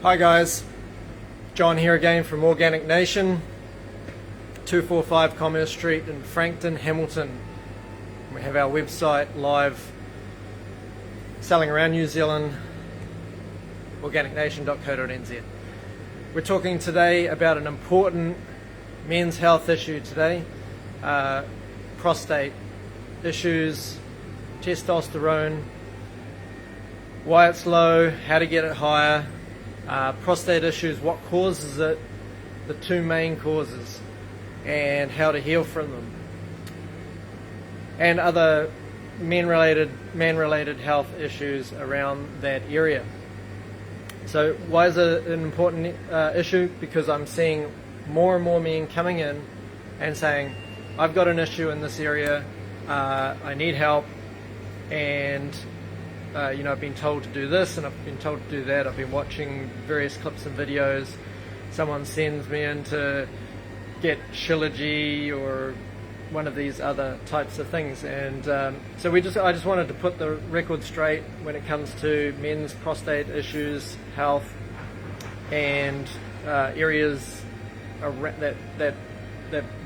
Hi guys, John here again from Organic Nation, 245 Commerce Street in Frankton, Hamilton. We have our website live, selling around New Zealand, organicnation.co.nz. We're talking today about an important men's health issue today, prostate issues, testosterone, why it's low, how to get it higher, prostate issues, what causes it, the two main causes, and how to heal from them, and other man-related health issues around that area. So why is it an important issue? Because I'm seeing more and more men coming in and saying, I've got an issue in this area, I need help, and I've been told to do this and I've been told to do that. I've been watching various clips and videos. Someone sends me in to get Shilajit or one of these other types of things, and so I just wanted to put the record straight when it comes to men's prostate issues, health, and areas that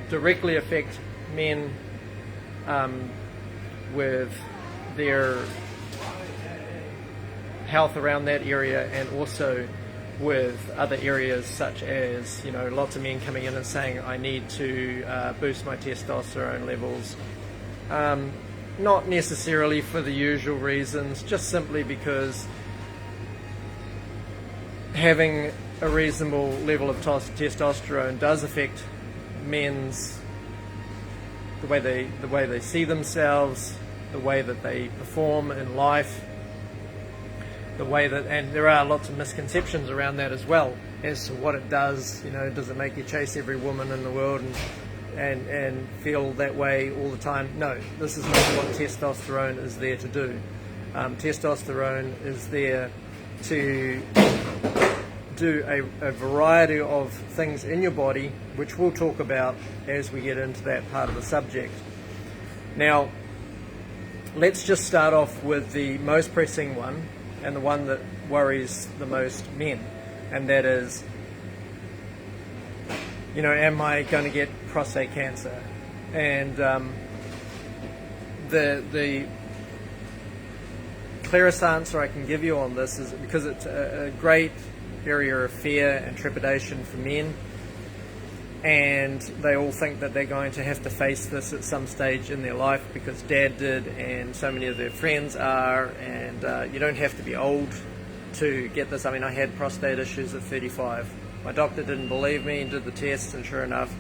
directly affect men with their health around that area, and also with other areas such as, lots of men coming in and saying, I need to boost my testosterone levels. Not necessarily for the usual reasons, just simply because having a reasonable level of testosterone does affect men's the way they see themselves, the way that they perform in life, the way that, and there are lots of misconceptions around that as well as to what it does. Does it make you chase every woman in the world and feel that way all the time? No, this is not what testosterone is there to do. Testosterone is there to do a variety of things in your body, which we'll talk about as we get into that part of the subject. Now, let's just start off with the most pressing one, and the one that worries the most men, and that is, am I going to get prostate cancer? And the clearest answer I can give you on this is, because it's a great area of fear and trepidation for men, and they all think that they're going to have to face this at some stage in their life because dad did and so many of their friends are, and you don't have to be old to get this. I mean, I had prostate issues at 35. My doctor didn't believe me and did the tests, and sure enough,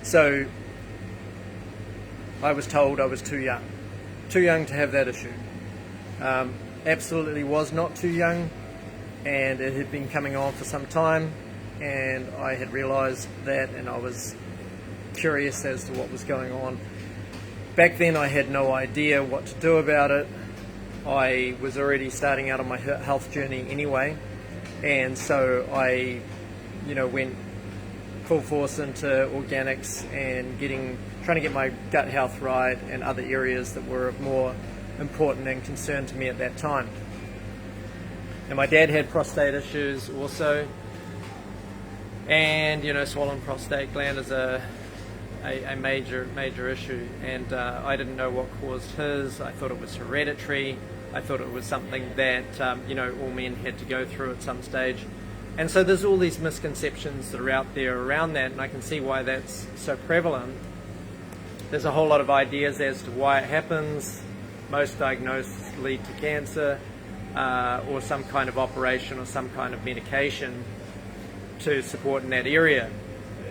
so I was told I was too young to have that issue. Absolutely was not too young, and it had been coming on for some time, and I had realized that, and I was curious as to what was going on. Back then I had no idea what to do about it. I was already starting out on my health journey anyway, and so I went full force into organics and trying to get my gut health right and other areas that were more important and concern to me at that time. And my dad had prostate issues also, and swollen prostate gland is a major issue, and I didn't know what caused his. I thought it was hereditary. I thought it was something that all men had to go through at some stage. And so there's all these misconceptions that are out there around that, and I can see why that's so prevalent. There's a whole lot of ideas as to why it happens. Most diagnoses lead to cancer, or some kind of operation or some kind of medication to support in that area.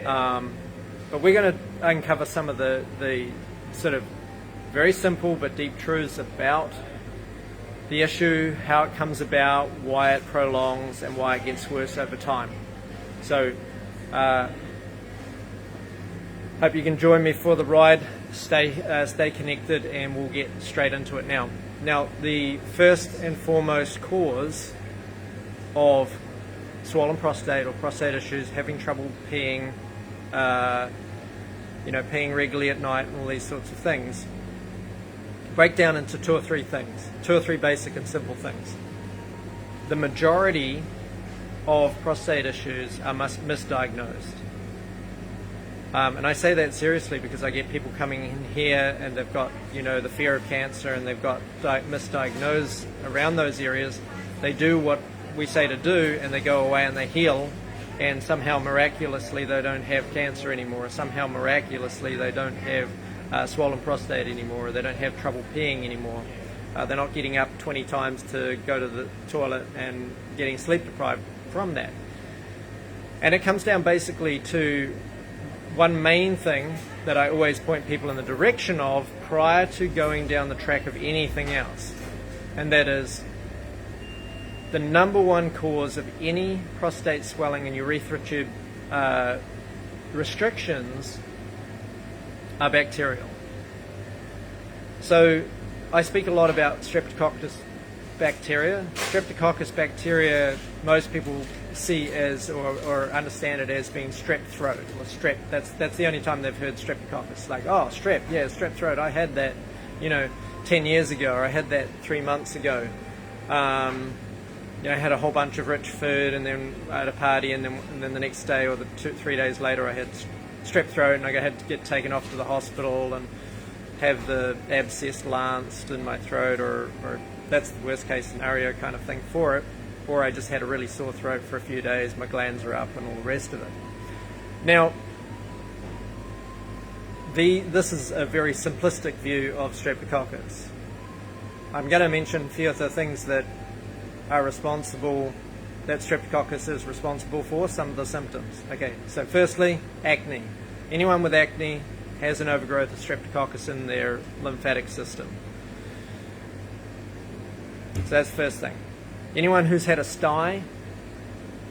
But we're going to uncover some of the sort of very simple but deep truths about the issue, how it comes about, why it prolongs, and why it gets worse over time. So hope you can join me for the ride. Stay connected, and we'll get straight into it now. Now, the first and foremost cause of swollen prostate or prostate issues, having trouble peeing, peeing regularly at night, and all these sorts of things, break down into two or three basic and simple things. the majority of prostate issues are misdiagnosed. And I say that seriously because I get people coming in here and they've got, the fear of cancer, and they've got misdiagnosed around those areas. They do what we say to do, and they go away and they heal, and somehow miraculously they don't have cancer anymore, or somehow miraculously they don't have swollen prostate anymore, or they don't have trouble peeing anymore. They're not getting up 20 times to go to the toilet and getting sleep deprived from that. And it comes down basically to one main thing that I always point people in the direction of prior to going down the track of anything else, and that is the number one cause of any prostate swelling and urethra tube restrictions are bacterial. So I speak a lot about Streptococcus bacteria. Streptococcus bacteria, most people see as or understand it as being strep throat or strep. That's the only time they've heard Streptococcus. Like, oh, strep, yeah, strep throat. I had that, 10 years ago, or I had that 3 months ago. I had a whole bunch of rich food, and then I had a party, and then the next day or 3 days later, I had strep throat, and I had to get taken off to the hospital and have the abscess lanced in my throat, or that's the worst case scenario kind of thing for it. Or I just had a really sore throat for a few days, my glands are up, and all the rest of it. Now, this is a very simplistic view of Streptococcus. I'm going to mention a few of the things that are responsible, that Streptococcus is responsible for, some of the symptoms. Okay, so firstly, acne. Anyone with acne has an overgrowth of Streptococcus in their lymphatic system. So that's the first thing. Anyone who's had a sty,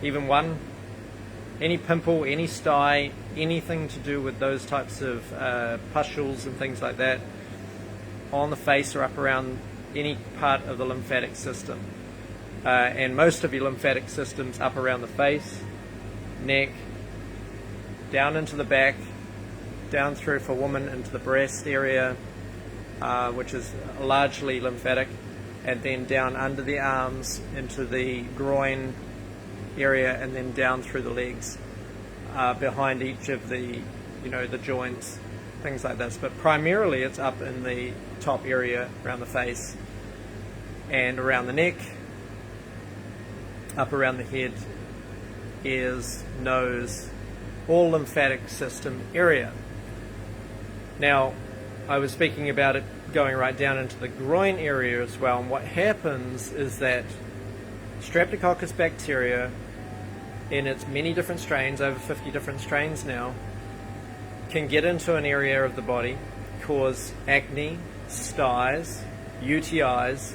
even one, any pimple, any sty, anything to do with those types of pustules and things like that on the face or up around any part of the lymphatic system. And most of your lymphatic system's up around the face, neck, down into the back, down through for women into the breast area, which is largely lymphatic, and then down under the arms into the groin area, and then down through the legs, behind each of the, the joints, things like this. But primarily it's up in the top area around the face and around the neck, up around the head, ears, nose, all lymphatic system area. Now, I was speaking about it going right down into the groin area as well, and what happens is that Streptococcus bacteria, in its many different strains, over 50 different strains now, can get into an area of the body, cause acne, styes, UTIs,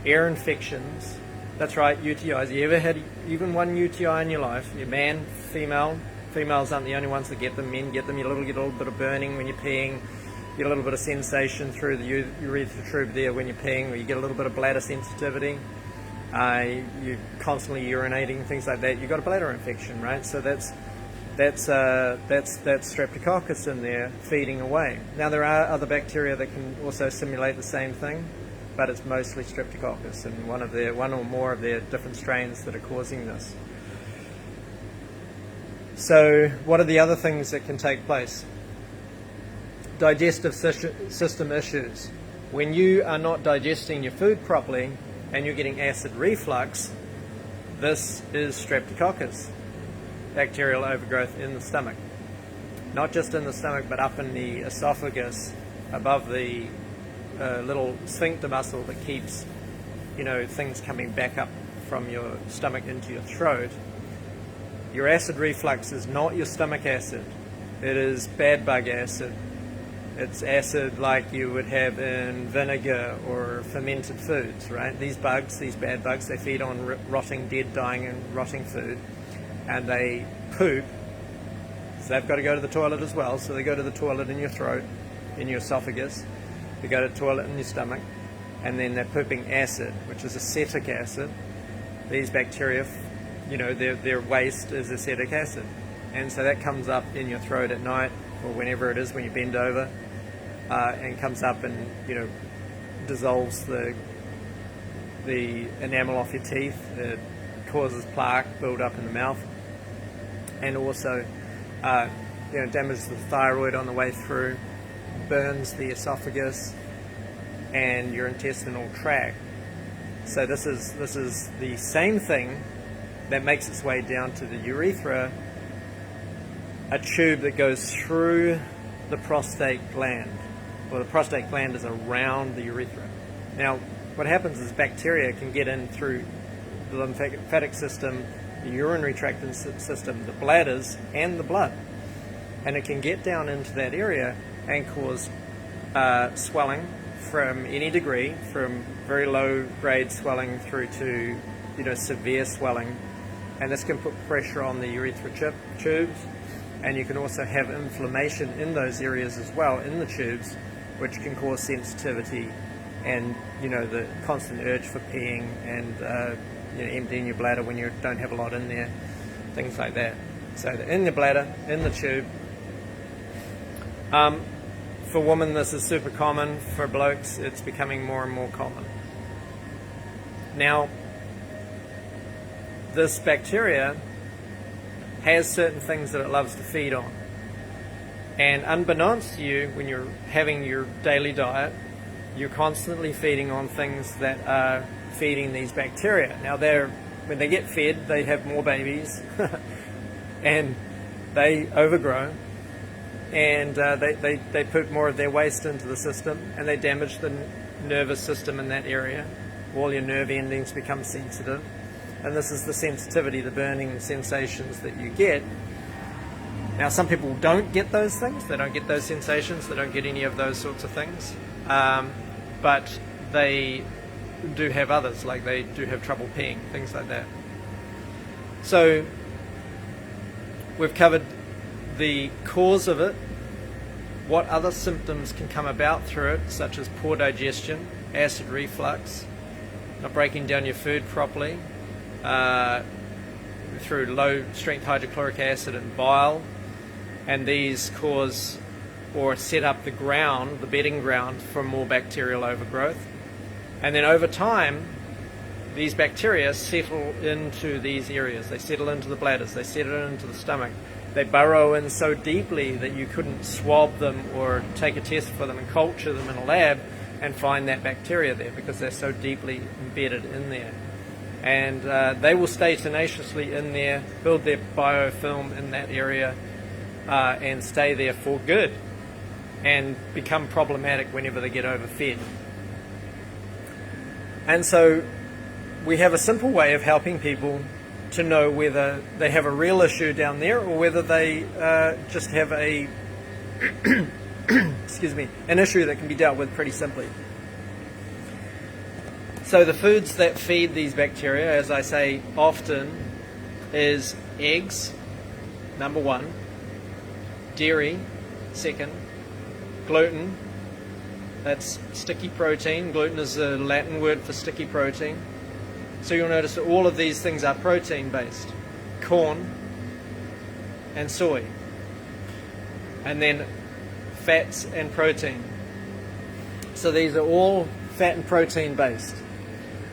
ear infections. That's right, UTIs. You ever had even one UTI in your life? You're man, female. Females aren't the only ones that get them. Men get them. You get a little bit of burning when you're peeing. You get a little bit of sensation through the urethra tube there when you're peeing, or you get a little bit of bladder sensitivity. You're constantly urinating, things like that. You've got a bladder infection, right? So that's Streptococcus in there feeding away. Now, there are other bacteria that can also simulate the same thing, but it's mostly Streptococcus and one or more of their different strains that are causing this. So what are the other things that can take place? Digestive system issues. When you are not digesting your food properly and you're getting acid reflux, this is Streptococcus, bacterial overgrowth in the stomach. Not just in the stomach, but up in the esophagus, above the little sphincter muscle that keeps, things coming back up from your stomach into your throat. Your acid reflux is not your stomach acid. It is bad bug acid. It's acid like you would have in vinegar or fermented foods, right? These bad bugs, they feed on rotting, dead, dying, and rotting food, and they poop. So they've got to go to the toilet as well. So they go to the toilet in your throat, in your esophagus. They go to the toilet in your stomach, and then they're pooping acid, which is acetic acid. These bacteria, their waste is acetic acid, and so that comes up in your throat at night or whenever it is when you bend over, and comes up and dissolves the the enamel off your teeth. It causes plaque build up in the mouth, and also damages the thyroid on the way through, burns the esophagus and your intestinal tract. So this is the same thing that makes its way down to the urethra, a tube that goes through the prostate gland. Well, the prostate gland is around the urethra. Now, what happens is bacteria can get in through the lymphatic system, the urinary tract system, the bladders, and the blood. And it can get down into that area and cause swelling from any degree, from very low grade swelling through to severe swelling. And this can put pressure on the urethra tubes, and you can also have inflammation in those areas as well, in the tubes, which can cause sensitivity and the constant urge for peeing and emptying your bladder when you don't have a lot in there, things like that. So in the bladder, in the tube. For women this is super common. For blokes it's becoming more and more common. Now, this bacteria has certain things that it loves to feed on. And unbeknownst to you, when you're having your daily diet, you're constantly feeding on things that are feeding these bacteria. Now, when they get fed, they have more babies and they overgrow, and they put more of their waste into the system, and they damage the nervous system in that area. All your nerve endings become sensitive. And this is the sensitivity, the burning sensations that you get. Now, some people don't get those things. They don't get those sensations. They don't get any of those sorts of things. But they do have others, like they do have trouble peeing, things like that. So we've covered the cause of it, what other symptoms can come about through it, such as poor digestion, acid reflux, not breaking down your food properly, through low strength hydrochloric acid and bile, and these cause or set up the ground, the bedding ground for more bacterial overgrowth. And then over time, these bacteria settle into these areas. They settle into the bladders, they settle into the stomach. They burrow in so deeply that you couldn't swab them or take a test for them and culture them in a lab and find that bacteria there, because they're so deeply embedded in there. And they will stay tenaciously in there, build their biofilm in that area, and stay there for good, and become problematic whenever they get overfed. And so we have a simple way of helping people to know whether they have a real issue down there or whether they just have a an issue that can be dealt with pretty simply. So the foods that feed these bacteria, as I say often, is eggs, number one, dairy, second, gluten, that's sticky protein. Gluten is a Latin word for sticky protein. So you'll notice that all of these things are protein based. Corn and soy. And then fats and protein. So these are all fat and protein based.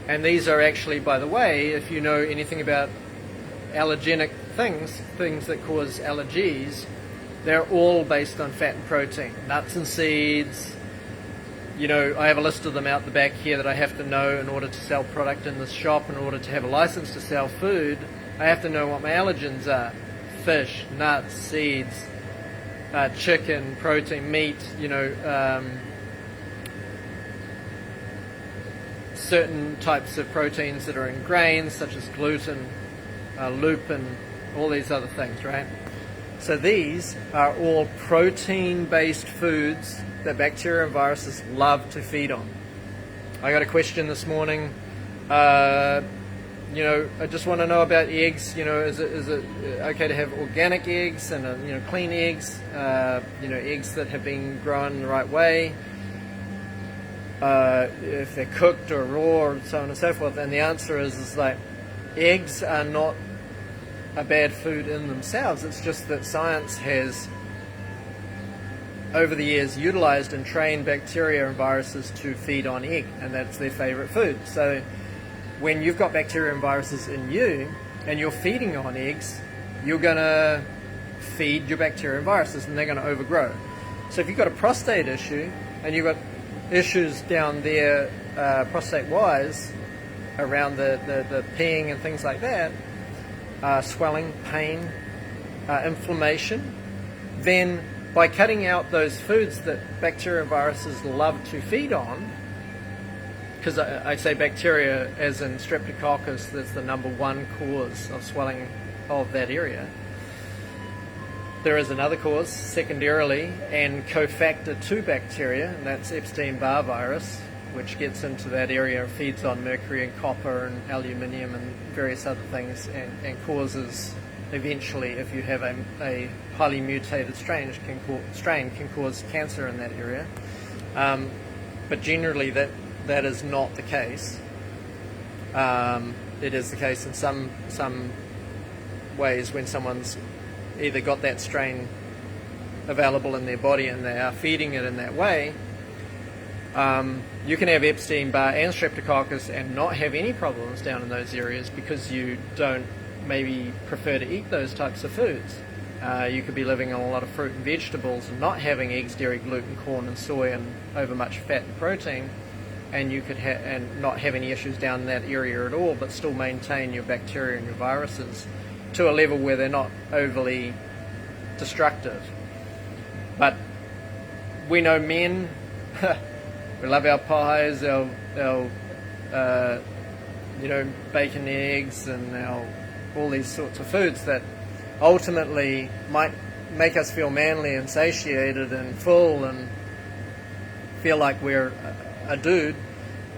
And these are actually, by the way, if you know anything about allergenic things that cause allergies, they're all based on fat and protein. Nuts and seeds. I have a list of them out the back here that I have to know in order to sell product in this shop. In order to have a license to sell food, I have to know what my allergens are. Fish, nuts, seeds, chicken, protein, meat, certain types of proteins that are in grains, such as gluten, lupin, all these other things, right? So these are all protein-based foods that bacteria and viruses love to feed on. I got a question this morning. I just want to know about eggs. Is it okay to have organic eggs and clean eggs? Eggs that have been grown the right way. If they're cooked or raw, or so on and so forth. And the answer is like, eggs are not a bad food in themselves. It's just that science has, over the years, utilized and trained bacteria and viruses to feed on egg, and that's their favorite food. So when you've got bacteria and viruses in you and you're feeding on eggs, you're going to feed your bacteria and viruses and they're going to overgrow. So if you've got a prostate issue and you've got issues down there prostate-wise around the peeing and things like that, swelling, pain, inflammation, then by cutting out those foods that bacteria and viruses love to feed on, because I say bacteria as in streptococcus, that's the number one cause of swelling of that area. There is another cause, secondarily, and cofactor to bacteria, and that's Epstein-Barr virus, which gets into that area and feeds on mercury and copper and aluminium and various other things, and causes, eventually, if you have a highly mutated strain, can cause cancer in that area. But generally, that is not the case. It is the case in some ways when someone's either got that strain available in their body and they are feeding it in that way. You can have Epstein-Barr and streptococcus and not have any problems down in those areas because you don't maybe prefer to eat those types of foods. You could be living on a lot of fruit and vegetables and not having eggs, dairy, gluten, corn and soy and over much fat and protein, and you could and not have any issues down in that area at all, but still maintain your bacteria and your viruses to a level where they're not overly destructive. But we know men, we love our pies, our bacon, eggs, and all these sorts of foods that ultimately might make us feel manly and satiated and full and feel like we're a dude.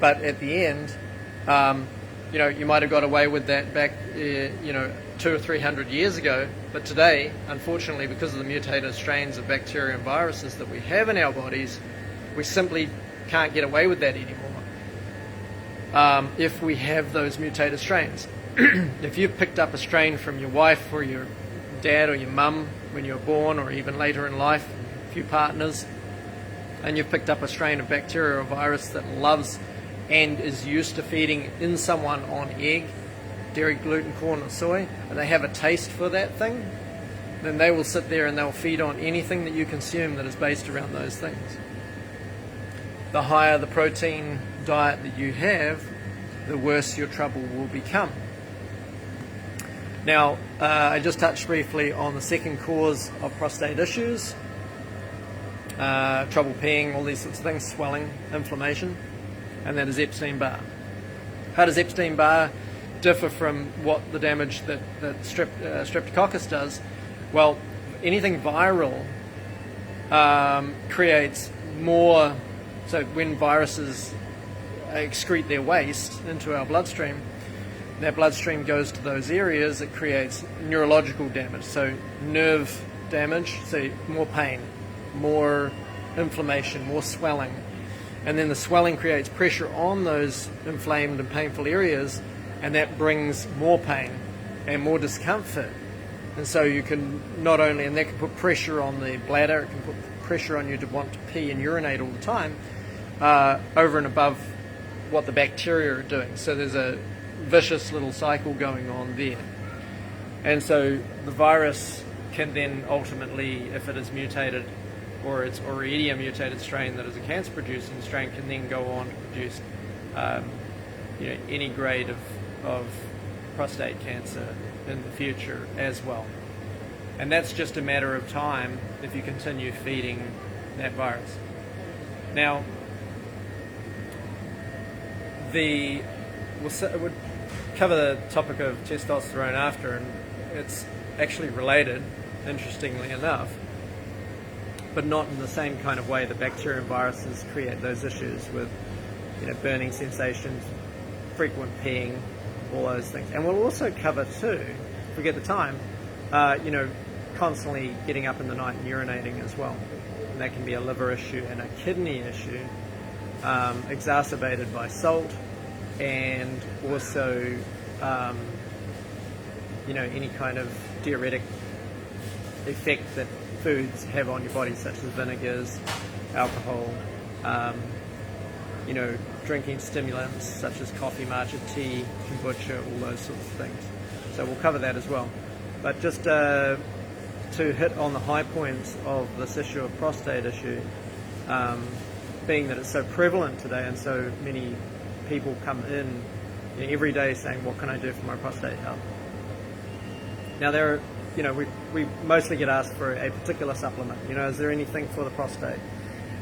But at the end, you might have got away with that back, 200 or 300 years ago, but today, unfortunately, because of the mutated strains of bacteria and viruses that we have in our bodies, we simply can't get away with that anymore. If we have those mutated strains. If you've picked up a strain from your wife or your dad or your mum when you were born, or even later in life, a few partners, and you've picked up a strain of bacteria or virus that loves and is used to feeding in someone on egg, dairy, gluten, corn or soy, and they have a taste for that thing, then they will sit there and they'll feed on anything that you consume that is based around those things. The higher the protein diet that you have, the worse your trouble will become. Now, I just touched briefly on the second cause of prostate issues, trouble peeing, all these sorts of things, swelling, inflammation, and that is Epstein-Barr. How does Epstein-Barr differ from what the damage that streptococcus does? Well, anything viral creates more. So when viruses excrete their waste into our bloodstream, that bloodstream goes to those areas, it creates neurological damage, so nerve damage, so more pain, more inflammation, more swelling. And then the swelling creates pressure on those inflamed and painful areas, and that brings more pain and more discomfort. And so you can not only, and that can put pressure on the bladder, it can put pressure on you to want to pee and urinate all the time, over and above what the bacteria are doing. So there's a vicious little cycle going on there. And so the virus can then ultimately, if it is mutated, or it's already a mutated strain that is a cancer-producing strain, can then go on to produce any grade of prostate cancer in the future as well. And that's just a matter of time if you continue feeding that virus. Now, we'll cover the topic of testosterone after, and it's actually related, interestingly enough, but not in the same kind of way that bacteria and viruses create those issues with burning sensations, frequent peeing, all those things. And we'll also cover too, if we get the time, constantly getting up in the night and urinating as well. And that can be a liver issue and a kidney issue, exacerbated by salt, and also any kind of diuretic effect that foods have on your body, such as vinegars, alcohol, drinking stimulants such as coffee, matcha, tea, kombucha, all those sorts of things. So we'll cover that as well. But just to hit on the high points of this issue of prostate issue, being that it's so prevalent today and so many people come in every day saying, what can I do for my prostate health? Now there are, we mostly get asked for a particular supplement. Is there anything for the prostate?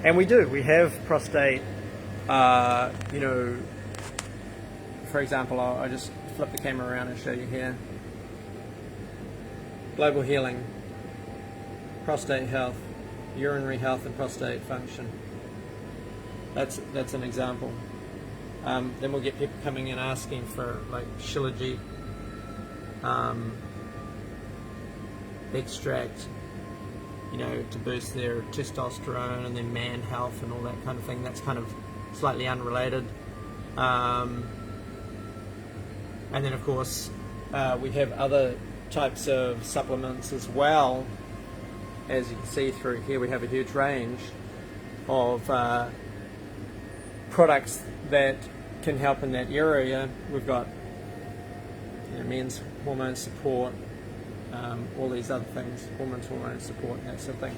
And we do. We have prostate, for example, I'll just flip the camera around and show you here. Global healing, prostate health, urinary health and prostate function. That's an example. Then we'll get people coming in asking for like shilajit, extract, to boost their testosterone, and then man health and all that kind of thing. That's kind of slightly unrelated. And then of course we have other types of supplements as well. As you can see through here, we have a huge range of products that can help in that area. We've got men's hormone support, all these other things, hormone support and that sort of thing.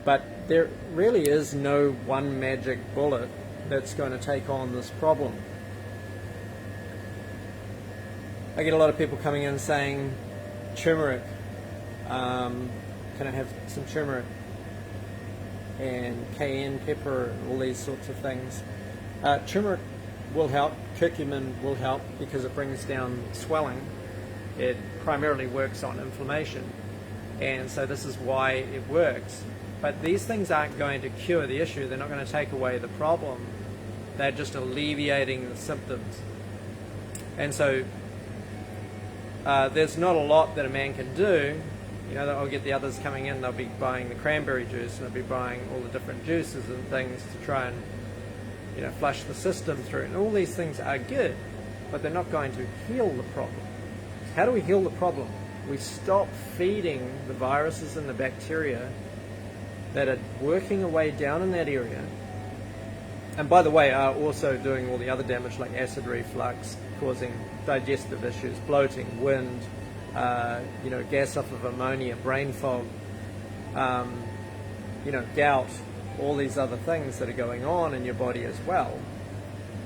But there really is no one magic bullet that's going to take on this problem. I get a lot of people coming in saying, turmeric, can I have some turmeric? And cayenne pepper, all these sorts of things. Turmeric will help, curcumin will help because it brings down swelling. It primarily works on inflammation, and so this is why it works. But these things aren't going to cure the issue. They're not going to take away the problem. They're just alleviating the symptoms. And so there's not a lot that a man can do. I'll get the others coming in, they'll be buying the cranberry juice, and they'll be buying all the different juices and things to try and flush the system through. And all these things are good, but they're not going to heal the problem. How do we heal the problem? We stop feeding the viruses and the bacteria that are working away down in that area, and by the way are also doing all the other damage like acid reflux, causing digestive issues, bloating, wind, gas off of ammonia, brain fog, gout, all these other things that are going on in your body as well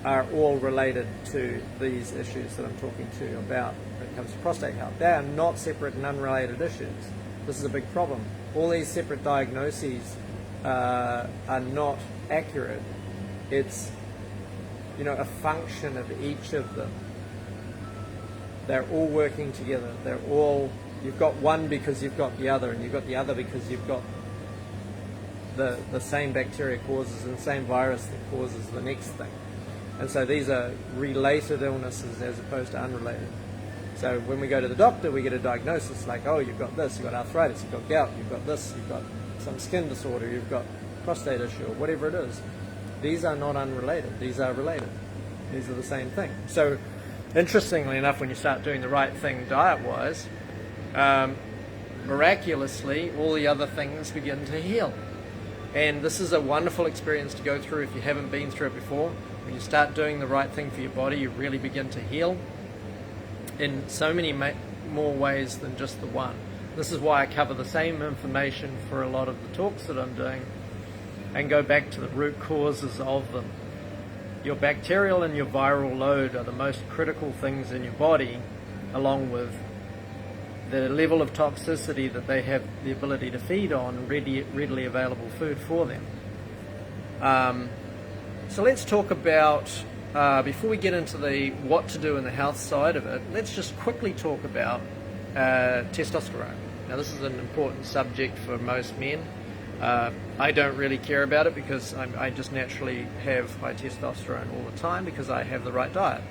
are all related to these issues that I'm talking to you about when it comes to prostate health. They are not separate and unrelated issues. This is a big problem. All these separate diagnoses are not accurate. It's a function of each of them. They're all working together. You've got one because you've got the other, and you've got the other because you've got the same bacteria causes and the same virus that causes the next thing. And so these are related illnesses as opposed to unrelated. So when we go to the doctor, we get a diagnosis like, oh, you've got this, you've got arthritis, you've got gout, you've got this, you've got some skin disorder, you've got prostate issue, or whatever it is. These are not unrelated. These are related. These are the same thing. So interestingly enough, when you start doing the right thing diet-wise, miraculously, all the other things begin to heal. And this is a wonderful experience to go through if you haven't been through it before. When you start doing the right thing for your body, you really begin to heal in so many more ways than just the one. This is why I cover the same information for a lot of the talks that I'm doing and go back to the root causes of them. Your bacterial and your viral load are the most critical things in your body, along with the level of toxicity that they have the ability to feed on, readily available food for them. So let's talk about, before we get into the what to do in the health side of it, let's just quickly talk about testosterone. Now this is an important subject for most men. I don't really care about it because I just naturally have high testosterone all the time because I have the right diet.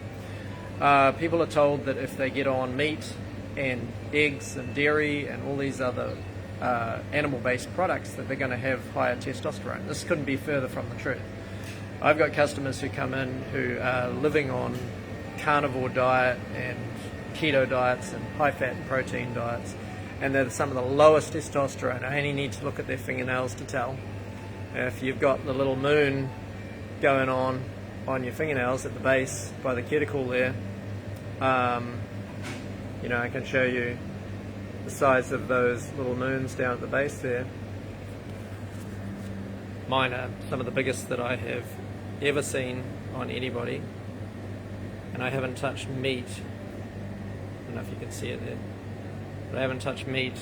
People are told that if they get on meat and eggs and dairy and all these other animal-based products that they're going to have higher testosterone. This couldn't be further from the truth. I've got customers who come in who are living on carnivore diet and keto diets and high-fat and protein diets, and they're some of the lowest testosterone. I only need to look at their fingernails to tell. If you've got the little moon going on, on your fingernails at the base by the cuticle there. You know, I can show you the size of those little moons down at the base there. Mine are some of the biggest that I have ever seen on anybody, and I haven't touched meat. I don't know if you can see it there, but I haven't touched meat,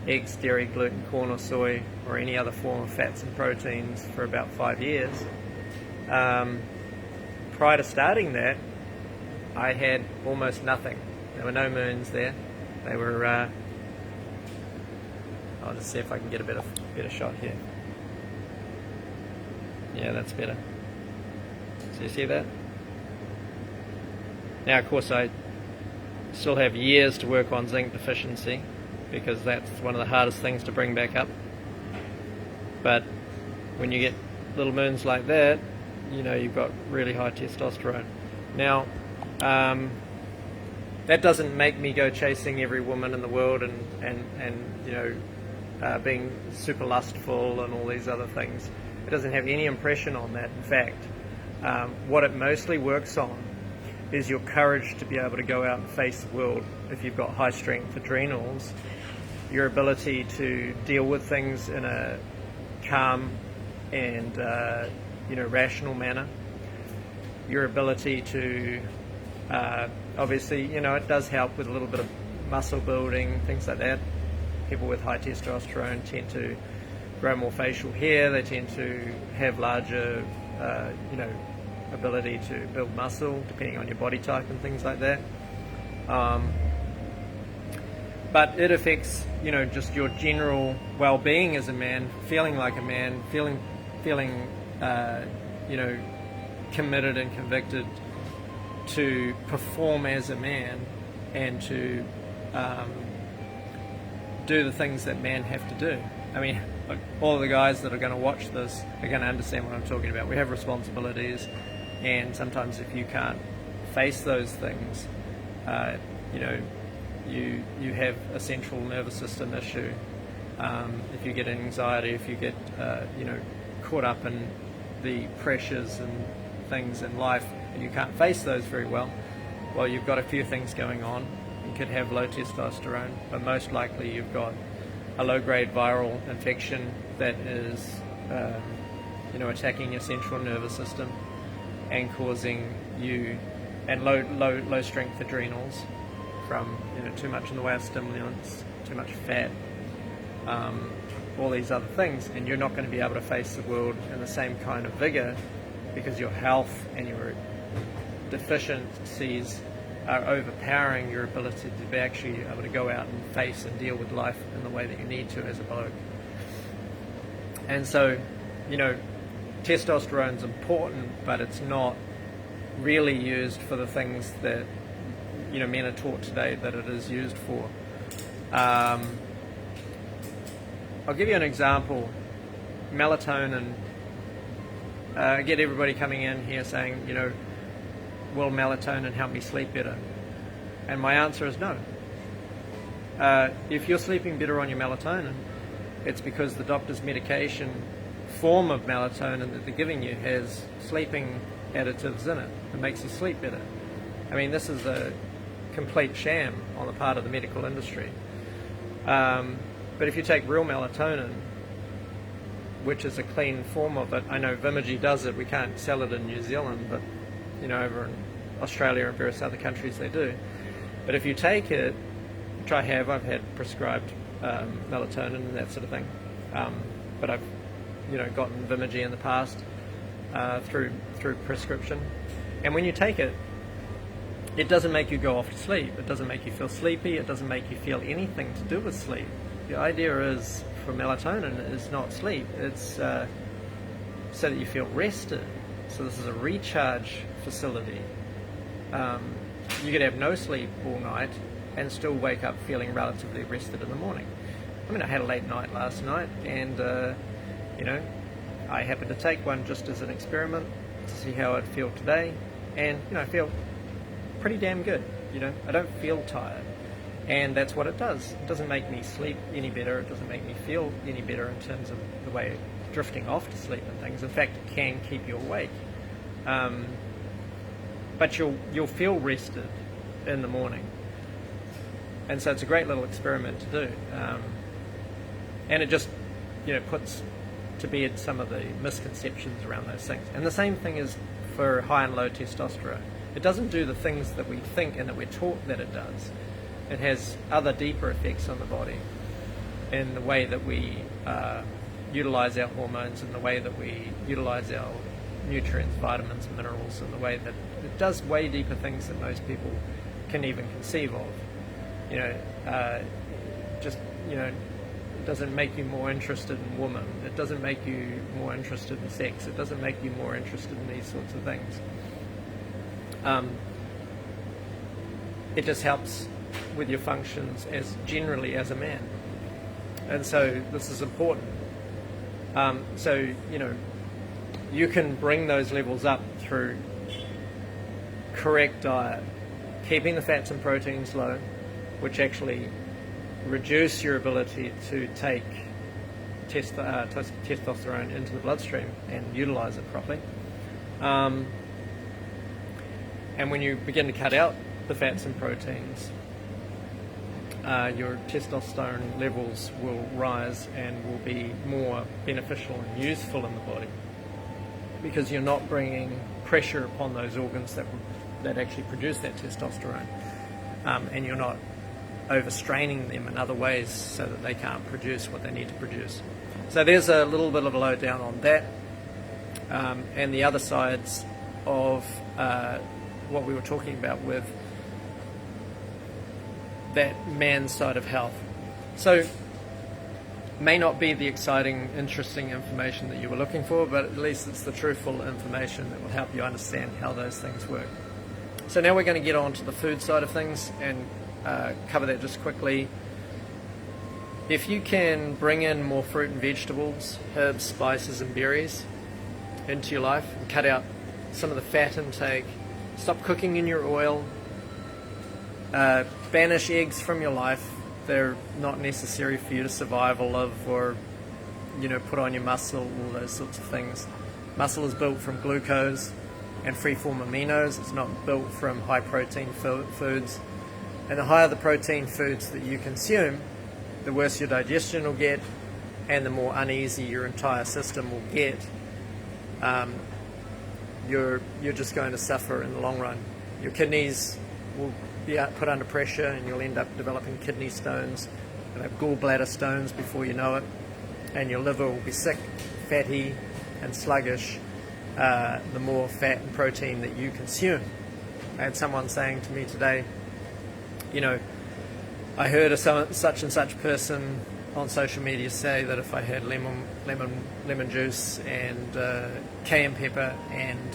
eggs, dairy, gluten, corn or soy, or any other form of fats and proteins for about 5 years. Prior to starting that, I had almost nothing. There were no moons there. They were, I'll just see if I can get a better shot here. Yeah, that's better. So you see that? Now, of course, I still have years to work on zinc deficiency, because that's one of the hardest things to bring back up. But when you get little moons like that, you know you've got really high testosterone. Now, that doesn't make me go chasing every woman in the world and you know, being super lustful and all these other things. It doesn't have any impression on that. In fact, what it mostly works on is your courage to be able to go out and face the world. If you've got high strength adrenals, your ability to deal with things in a calm and you know, rational manner, your ability to obviously, you know, it does help with a little bit of muscle building, things like that. People with high testosterone tend to grow more facial hair, they tend to have larger you know, ability to build muscle depending on your body type and things like that. But it affects, you know, just your general well-being as a man, feeling like a man, feeling you know, committed and convicted to perform as a man and to do the things that men have to do. I mean, look, all of the guys that are going to watch this are going to understand what I'm talking about. We have responsibilities, and sometimes if you can't face those things, you know, you have a central nervous system issue. If you get anxiety, if you get you know, caught up in the pressures and things in life, and you can't face those very well, well, you've got a few things going on. You could have low testosterone, but most likely you've got a low-grade viral infection that is you know, attacking your central nervous system and causing you, and low strength adrenals from, you know, too much in the way of stimulants, too much fat, all these other things, and you're not going to be able to face the world in the same kind of vigor because your health and your deficiencies are overpowering your ability to be actually able to go out and face and deal with life in the way that you need to as a bloke. And so, you know, testosterone's important, but it's not really used for the things that, you know, men are taught today that it is used for. I'll give you an example. Melatonin. I get everybody coming in here saying, you know, will melatonin help me sleep better? And my answer is no. If you're sleeping better on your melatonin, it's because the doctor's medication form of melatonin that they're giving you has sleeping additives in it. It makes you sleep better. I mean, this is a complete sham on the part of the medical industry. But if you take real melatonin, which is a clean form of it, I know Vimagee does it, we can't sell it in New Zealand, but you know, over in Australia and various other countries they do. But if you take it, which I've had prescribed melatonin and that sort of thing, but I've, you know, gotten Vimagee in the past through prescription. And when you take it, it doesn't make you go off to sleep. It doesn't make you feel sleepy. It doesn't make you feel anything to do with sleep. The idea is, for melatonin, is not sleep. It's so that you feel rested. So this is a recharge facility. You could have no sleep all night and still wake up feeling relatively rested in the morning. I mean, I had a late night last night, and you know, I happened to take one just as an experiment to see how I'd feel today, and you know, I feel pretty damn good. You know, I don't feel tired, and that's what it does. It doesn't make me sleep any better. It doesn't make me feel any better in terms of the way drifting off to sleep and things. In fact, it can keep you awake. but you'll feel rested in the morning. And so it's a great little experiment to do, and it just puts to bed some of the misconceptions around those things. And the same thing is for high and low testosterone. It doesn't do the things that we think and that we're taught that it does. It has other deeper effects on the body in the way that we utilize our hormones, and the way that we utilize our nutrients, vitamins, minerals, and the way that it does way deeper things than most people can even conceive of. It doesn't make you more interested in women. It doesn't make you more interested in sex. It doesn't make you more interested in these sorts of things. It just helps with your functions generally as a man. And so this is important. You can bring those levels up through correct diet, keeping the fats and proteins low, which actually reduce your ability to take testosterone into the bloodstream and utilize it properly. And when you begin to cut out the fats and proteins, your testosterone levels will rise and will be more beneficial and useful in the body, because you're not bringing pressure upon those organs that actually produce that testosterone, and you're not overstraining them in other ways so that they can't produce what they need to produce. So there's a little bit of a lowdown on that, and the other sides of what we were talking about with that man's side of health. So may not be the exciting, interesting information that you were looking for, but at least it's the truthful information that will help you understand how those things work. So now we're going to get on to the food side of things and cover that just quickly. If you can bring in more fruit and vegetables, herbs, spices and berries into your life, and cut out some of the fat intake, stop cooking in your oil, banish eggs from your life. They're not necessary for you to survive or live, or put on your muscle, all those sorts of things. Muscle is built from glucose and free-form aminos. It's not built from high-protein foods. And the higher the protein foods that you consume, the worse your digestion will get, and the more uneasy your entire system will get. You're just going to suffer in the long run. Your kidneys will be put under pressure, and you'll end up developing kidney stones and have gallbladder stones before you know it, and your liver will be sick, fatty and sluggish the more fat and protein that you consume. I had someone saying to me today, I heard a such and such person on social media say that if I had lemon juice and cayenne pepper and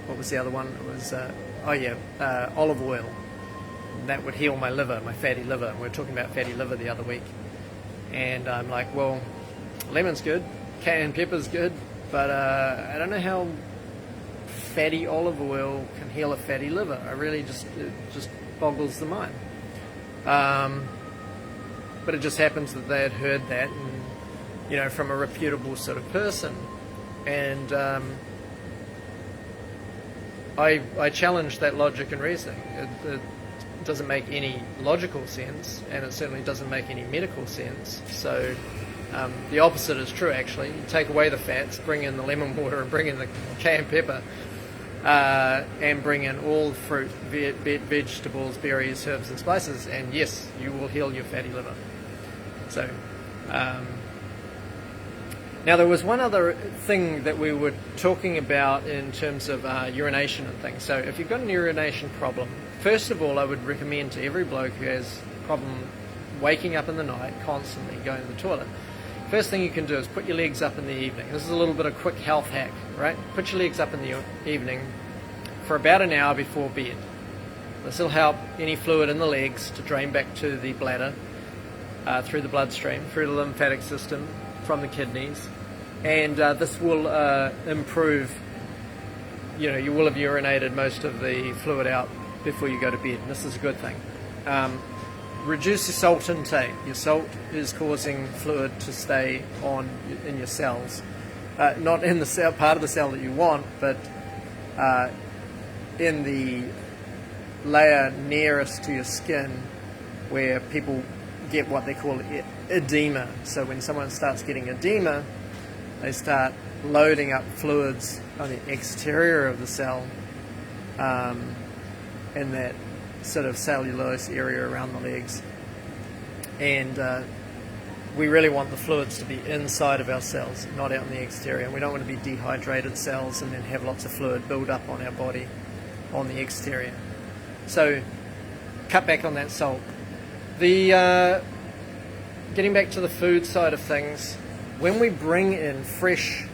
what was the other one? It was olive oil, that would heal my liver, my fatty liver. And we were talking about fatty liver the other week, and I'm like, well, lemon's good, cayenne pepper's good, but I don't know how fatty olive oil can heal a fatty liver. It just boggles the mind. But it just happens that they had heard that, and from a reputable sort of person, and I challenged that logic and reasoning. It doesn't make any logical sense, and it certainly doesn't make any medical sense. So the opposite is true, actually. You take away the fats, bring in the lemon water, and bring in the cayenne pepper, and bring in all fruit, vegetables, berries, herbs and spices, and yes, you will heal your fatty liver. So now there was one other thing that we were talking about in terms of urination and things. So if you've got an urination problem, first of all, I would recommend to every bloke who has a problem waking up in the night, constantly going to the toilet, first thing you can do is put your legs up in the evening. This is a little bit of quick health hack, right? Put your legs up in the evening for about an hour before bed. This will help any fluid in the legs to drain back to the bladder, through the bloodstream, through the lymphatic system, from the kidneys, and this will improve, you will have urinated most of the fluid out before you go to bed, and this is a good thing. Reduce your salt intake. Your salt is causing fluid to stay on in your cells, not in the cell, part of the cell that you want, but in the layer nearest to your skin, where people get what they call edema. So when someone starts getting edema, they start loading up fluids on the exterior of the cell, in that sort of cellulose area around the legs. And we really want the fluids to be inside of our cells, not out in the exterior. We don't want to be dehydrated cells and then have lots of fluid build up on our body on the exterior. So cut back on that salt. The getting back to the food side of things, when we bring in fresh,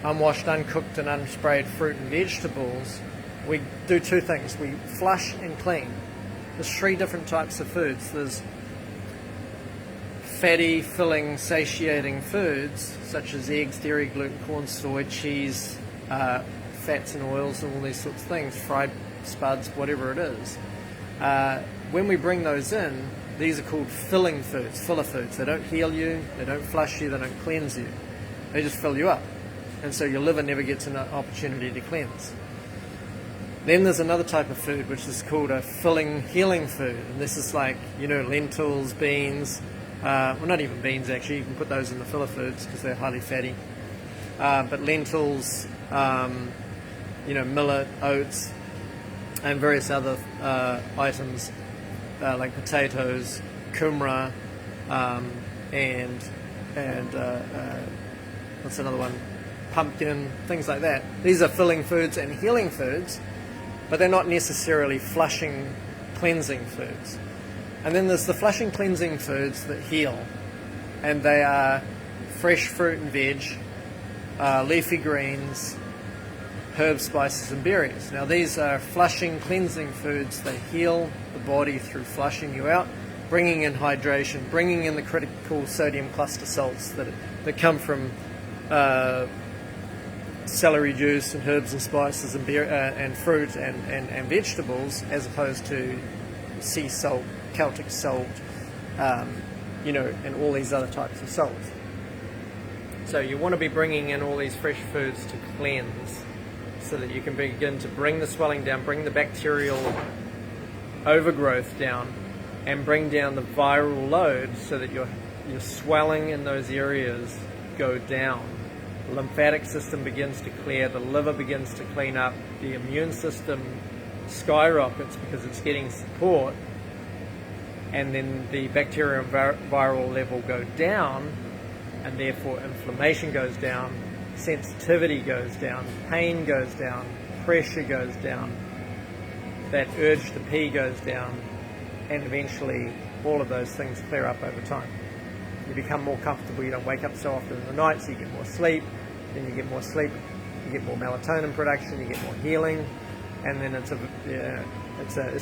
unwashed, uncooked and unsprayed fruit and vegetables, we do two things. We flush and clean. There's three different types of foods. There's fatty, filling, satiating foods such as eggs, dairy, gluten, corn, soy, cheese, fats and oils and all these sorts of things, fried spuds, whatever it is. When we bring those in, these are called filling foods, filler foods. They don't heal you, they don't flush you, they don't cleanse you. They just fill you up. And so your liver never gets an opportunity to cleanse. Then there's another type of food which is called a filling, healing food. And this is like, lentils, beans, well, not even beans actually, you can put those in the filler foods because they're highly fatty. But lentils, millet, oats, and various other items like potatoes, kumara, and what's another one? Pumpkin, things like that. These are filling foods and healing foods, but they're not necessarily flushing, cleansing foods. And then there's the flushing, cleansing foods that heal, and they are fresh fruit and veg, leafy greens, herbs, spices and berries. Now these are flushing, cleansing foods. They heal the body through flushing you out, bringing in hydration, bringing in the critical sodium cluster salts that come from celery juice and herbs and spices and fruit and vegetables, as opposed to sea salt, Celtic salt, and all these other types of salts. So you want to be bringing in all these fresh foods to cleanse, so that you can begin to bring the swelling down, bring the bacterial overgrowth down, and bring down the viral load so that your swelling in those areas go down. The lymphatic system begins to clear, the liver begins to clean up, the immune system skyrockets because it's getting support, and then the bacterial and viral level go down, and therefore inflammation goes down, sensitivity goes down, pain goes down, pressure goes down, that urge to pee goes down, and eventually all of those things clear up over time. You become more comfortable, you don't wake up so often in the night, so you get more sleep. Then you get more sleep, you get more melatonin production, you get more healing, and then it's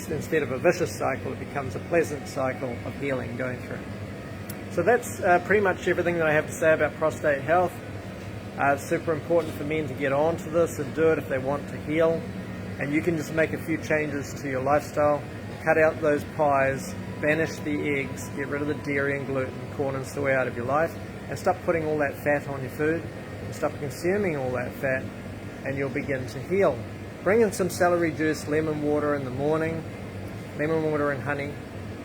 instead of a vicious cycle, it becomes a pleasant cycle of healing going through. So that's pretty much everything that I have to say about prostate health. It's super important for men to get onto this and do it if they want to heal. And you can just make a few changes to your lifestyle. Cut out those pies, banish the eggs, get rid of the dairy and gluten, corn and soy out of your life, and stop putting all that fat on your food, and stop consuming all that fat, and you'll begin to heal. Bring in some celery juice, lemon water in the morning, lemon water and honey.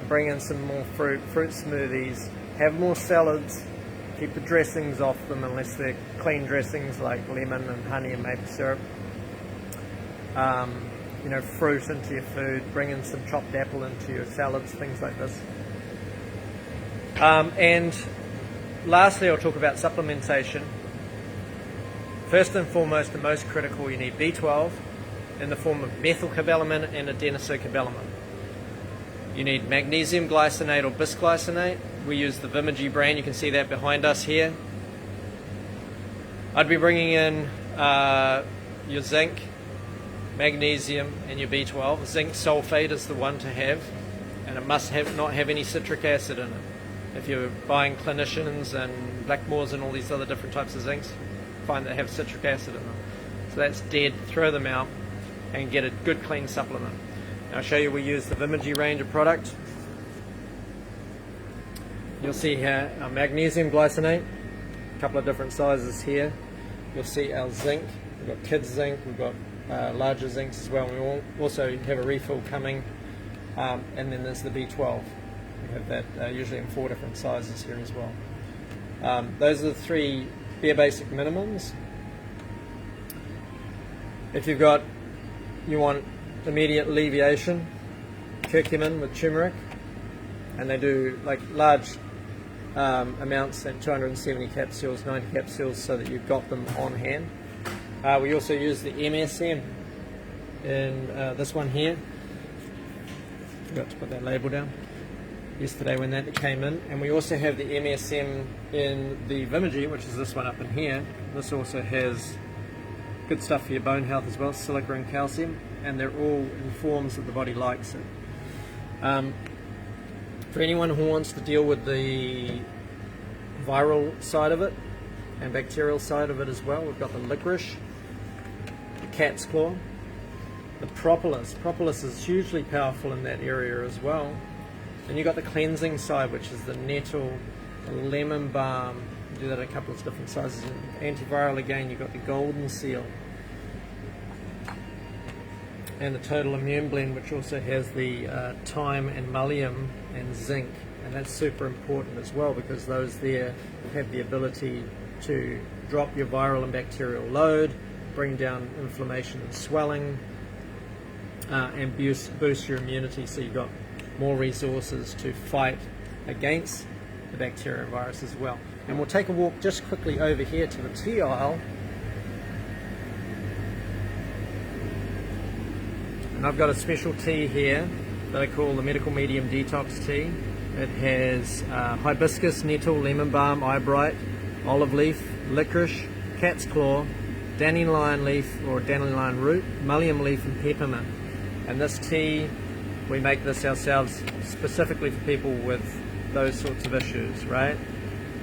Bring in some more fruit smoothies, have more salads, keep the dressings off them unless they're clean dressings like lemon and honey and maple syrup. Fruit into your food, bring in some chopped apple into your salads, things like this. And lastly, I'll talk about supplementation. First and foremost, the most critical, you need B12 in the form of methylcobalamin and adenosocobalamin. You need magnesium glycinate or bisglycinate. We use the Vimergy brand, you can see that behind us here. I'd be bringing in your zinc, magnesium and your B12. Zinc sulfate is the one to have, and it must not have any citric acid in it. If you're buying clinicians and Blackmores and all these other different types of zincs, find that have citric acid in them. So that's dead, throw them out and get a good clean supplement. Now I'll show you, we use the Vimergy range of product. You'll see here our magnesium glycinate, a couple of different sizes here. You'll see our zinc, we've got kids zinc, we've got larger zincs as well. We also have a refill coming, and then there's the B12. We have that usually in 4 different sizes here as well. Those are the 3 bare basic minimums. If you want immediate alleviation, curcumin with turmeric, and they do like large amounts at 270 capsules, 90 capsules, so that you've got them on hand. We also use the MSM in this one here. Forgot to put that label down yesterday when that came in. And we also have the MSM in the Vimergy, which is this one up in here. This also has good stuff for your bone health as well, silica and calcium, and they're all in forms that the body likes it. For anyone who wants to deal with the viral side of it and bacterial side of it as well, we've got the licorice, the cat's claw, the propolis. Propolis is hugely powerful in that area as well. And you've got the cleansing side, which is the nettle, the lemon balm. You do that in a couple of different sizes. And antiviral again, you've got the golden seal. And the total immune blend, which also has the thyme and mullein and zinc. And that's super important as well, because those there have the ability to drop your viral and bacterial load, bring down inflammation and swelling, and boost your immunity, so you've got more resources to fight against the bacteria and virus as well. And we'll take a walk just quickly over here to the tea aisle. And I've got a special tea here that I call the Medical Medium Detox Tea. It has hibiscus, nettle, lemon balm, eyebright, olive leaf, licorice, cat's claw, dandelion leaf or dandelion root, mullein leaf and peppermint. And this tea, we make this ourselves specifically for people with those sorts of issues, right?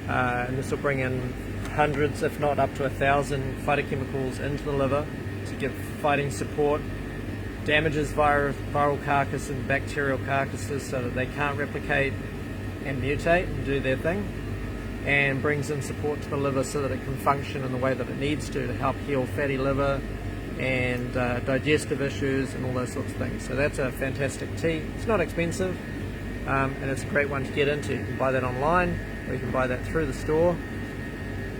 And this will bring in hundreds, if not up to 1,000 phytochemicals into the liver to give fighting support, damages viral carcass and bacterial carcasses so that they can't replicate and mutate and do their thing, and brings in support to the liver so that it can function in the way that it needs to help heal fatty liver and digestive issues and all those sorts of things. So that's a fantastic tea. It's not expensive, and it's a great one to get into. You can buy that online, or you can buy that through the store.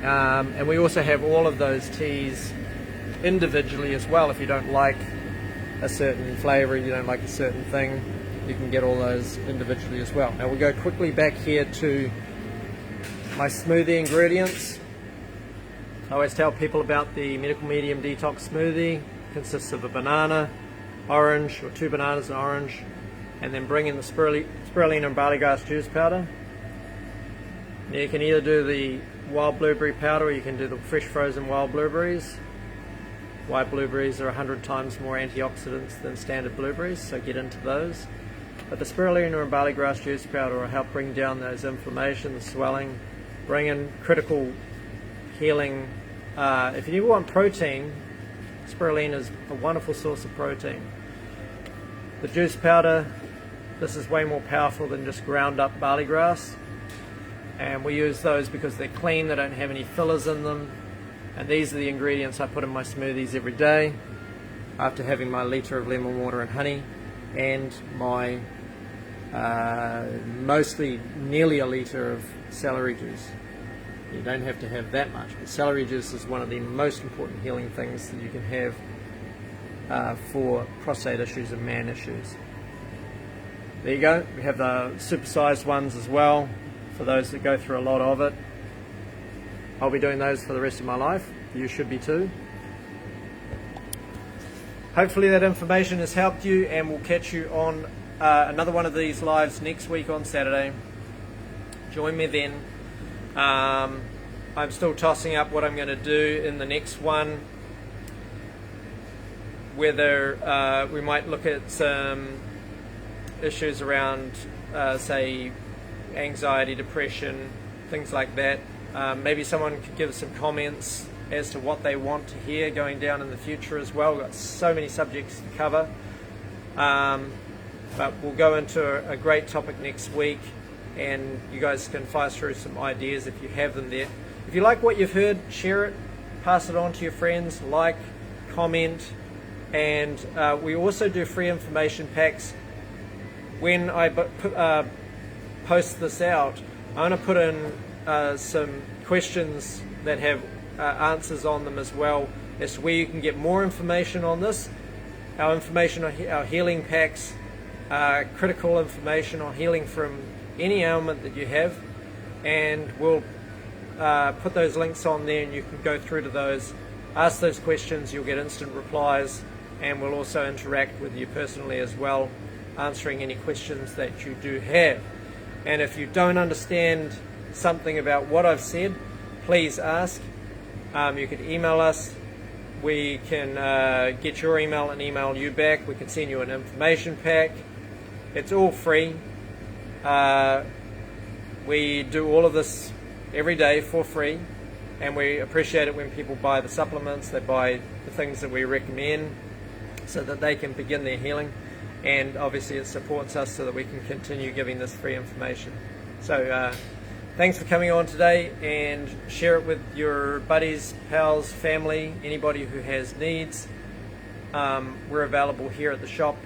And we also have all of those teas individually as well. If you don't like a certain flavour, you don't like a certain thing, you can get all those individually as well. Now we'll go quickly back here to my smoothie ingredients. I always tell people about the Medical Medium Detox Smoothie. It consists of a banana, orange, or 2 bananas and orange, and then bring in the spirulina and barley grass juice powder. Now you can either do the wild blueberry powder, or you can do the fresh frozen wild blueberries. White blueberries are 100 times more antioxidants than standard blueberries, so get into those. But the spirulina and barley grass juice powder will help bring down those inflammation, the swelling, bring in critical healing. If you want protein, spirulina is a wonderful source of protein. The juice powder, this is way more powerful than just ground up barley grass, and we use those because they're clean, they don't have any fillers in them, and these are the ingredients I put in my smoothies every day after having my litre of lemon water and honey and my mostly nearly a litre of celery juice. You don't have to have that much, but celery juice is one of the most important healing things that you can have for prostate issues and man issues. There you go. We have the supersized ones as well for those that go through a lot of it. I'll be doing those for the rest of my life. You should be too. Hopefully that information has helped you, and we'll catch you on another one of these lives next week on Saturday. Join me then. I'm still tossing up what I'm going to do in the next one, whether we might look at some issues around say anxiety, depression, things like that. Maybe someone could give some comments as to what they want to hear going down in the future as well. We've got so many subjects to cover, but we'll go into a great topic next week, and you guys can fire through some ideas if you have them there. If you like what you've heard, share it, pass it on to your friends, like, comment, And we also do free information packs. When I post this out, I'm going to put in some questions that have answers on them as well, as to where you can get more information on this. Our information on our healing packs, critical information on healing from any ailment that you have, and we'll put those links on there, and you can go through to those, ask those questions, you'll get instant replies, and we'll also interact with you personally as well, answering any questions that you do have. And if you don't understand something about what I've said, please ask. You can email us. We can get your email and email you back. We can send you an information pack. It's all free. We do all of this every day for free, and we appreciate it when people buy the supplements, they buy the things that we recommend so that they can begin their healing, and obviously it supports us so that we can continue giving this free information. So thanks for coming on today, and share it with your buddies, pals, family, anybody who has needs. We're available here at the shop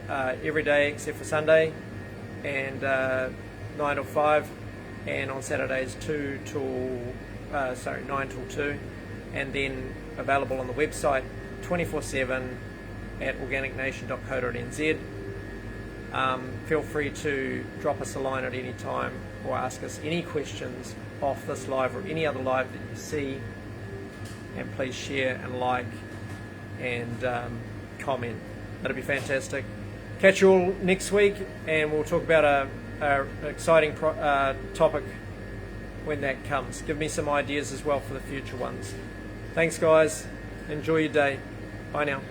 every day except for Sunday, and 9 till 5, and on Saturdays 9 till 2, and then available on the website 24/7 at organicnation.co.nz. Feel free to drop us a line at any time, or ask us any questions off this live or any other live that you see, and please share and like and comment. That'll be fantastic. Catch you all next week, and we'll talk about an exciting topic when that comes. Give me some ideas as well for the future ones. Thanks guys, enjoy your day. Bye now.